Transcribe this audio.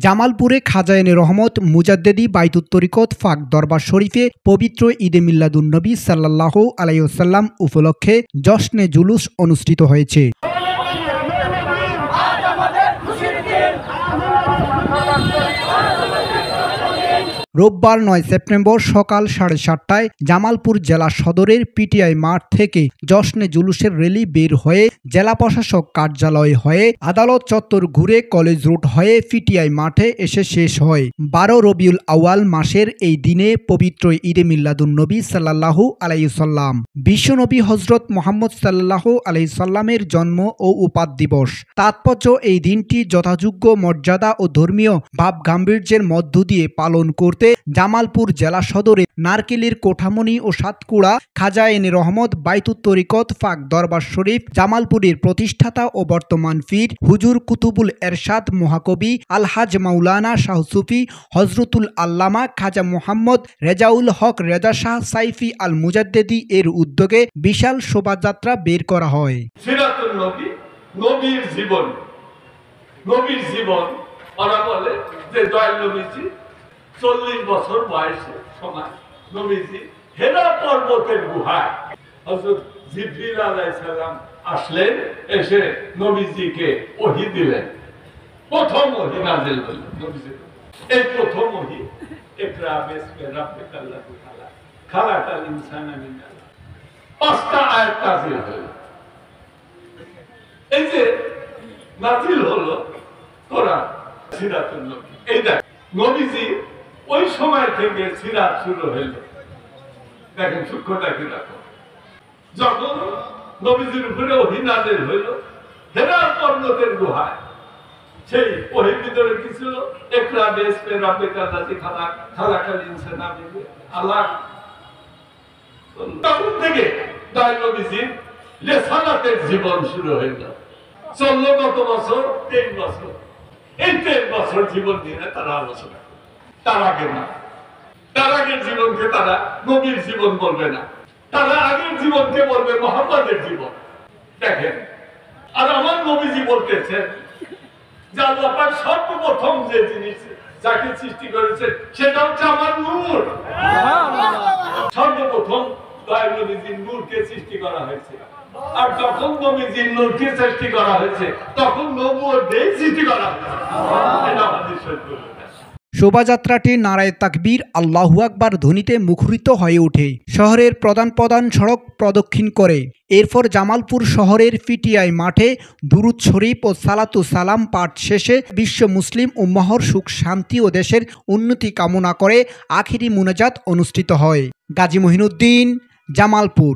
জামালপুরে খাজা এনে রহমত মুজাদ্দেদি বাইতুত তরিকত ফাক দরবার শরীফে পবিত্র ঈদে মিলাদুন্নবী সাল্লাল্লাহু আলাইহি ওয়াসাল্লাম উপলক্ষে জশ্নে জুলুস অনুষ্ঠিত হয়েছে। রোববার ৯ সেপ্টেম্বর সকাল ৭:৩০টায় জামালপুর জেলা সদরের পিটিআই মাঠ থেকে জশ্নে জুলুসের র্যালি বের হয়ে জেলা প্রশাসক কার্যালয় হয়ে আদালত চত্বর ঘুরে কলেজ রোড হয়ে পিটিআই মাঠে এসে শেষ হয়। ১২ রবিউল আউয়াল মাসের এই দিনে পবিত্র ঈদে মিলাদুন্নবী সাল্লাল্লাহু আলাইহি ওয়াসাল্লাম বিশ্বনবী হযরত মুহাম্মদ সাল্লাল্লাহু আলাইহি সাল্লামের জন্ম ও উপাদ দিবস। তাৎপর্য, এই দিনটি যথাযোগ্য মর্যাদা ও ধর্মীয় ভাব গাম্ভীর্যের মধ্য দিয়ে পালন করতে জামালপুর জেলা সদরে নারকেলের কোঠামনি ও সাতকুড়া খাজা এনে রহমত বাইতুত তরিকত ফাক দরবার শরীফ জামালপুরের প্রতিষ্ঠাতা ও বর্তমান পীর হুজুর কুতুবুল এরশাদ মহাকবি আলহাজ মাওলানা শাহ সুফি হজরতুল আল্লামা খাজা মোহাম্মদ রেজাউল হক রেজা শাহ সাইফি আল মুজাদ্দেদি এর উদ্যোগে বিশাল শোভাযাত্রা বের করা হয়। সিরাতুন নবী, নবীর জীবন ওরা বলে যে দয়াল নবীজি ৪০ বছর বয়সে সময় নবীজি হেরা পর্বতের গুহায় হযরত জিবরিল আলাইহিস সালাম আসলেন, এসে নবীজিকে ওহী দিলেন। প্রথম ওহী নাযিল হল নবীজি। এই প্রথম ওহী ইকরা বিসমি রাব্বিকাল্লাযী খালাক খালাকাল ইনসানা মিন আলাক, ৫টা আয়াত নাযিল হল। এই যে নাযিল হলো কোরআন সিরাতুন নবী, এই দেখ নবীজি ওই সময় থেকে সিরাত শুরু হইল। দেখেন সূক্ষ্মটা কি রাখো, যখন নবীজির উপরে ওহী নাযিল হইল হেরা পর্বতের গুহায়, সেই ওহীর ভিতরে কি ছিল? ইকরা বিসমি রাব্বিকাল্লাযী খালাক খালাকাল ইনসানা মিন আলাক। তখন থেকে দয়াল নবীজির রিসালাতের জীবন শুরু হইল। চলল কত বছর? ৩ বছর। এই ৩ বছর জীবন নিয়ে তারা আলোচনা, তার আগে না, তার আগের জীবনকে তারা নবীর জীবন বলবে না, তারা আগের জীবনকে বলবে মুহাম্মদের জীবন। দেখেন, আর আমার নবীজি বলতেছেন যে আল্লাহ পাক সর্বপ্রথম যে জিনিস যাকে সৃষ্টি করেছে সেটা হচ্ছে আমার নূর। সর্বপ্রথম দয়াল নবীজির নূরকে সৃষ্টি করা হয়েছে, আর যখন নবীজির নূরকে সৃষ্টি করা হয়েছে তখন নবুয়তেই সৃষ্টি করা হয়েছে। এটা আমাদের সত্য। শোভাযাত্রাটি নারায়ে তাকবীর আল্লাহু আকবার ধ্বনিতে মুখরিত হয়ে ওঠে। শহরের প্রধান সড়ক প্রদক্ষিণ করে এরপর জামালপুর শহরের পিটিআই মাঠে দুরূদ শরীফ ও সালাতু সালাম পাঠ শেষে বিশ্ব মুসলিম উম্মাহর সুখ শান্তি ও দেশের উন্নতি কামনা করে আখিরি মুনাজাত অনুষ্ঠিত হয়। গাজী মহিনুদ্দিন, জামালপুর।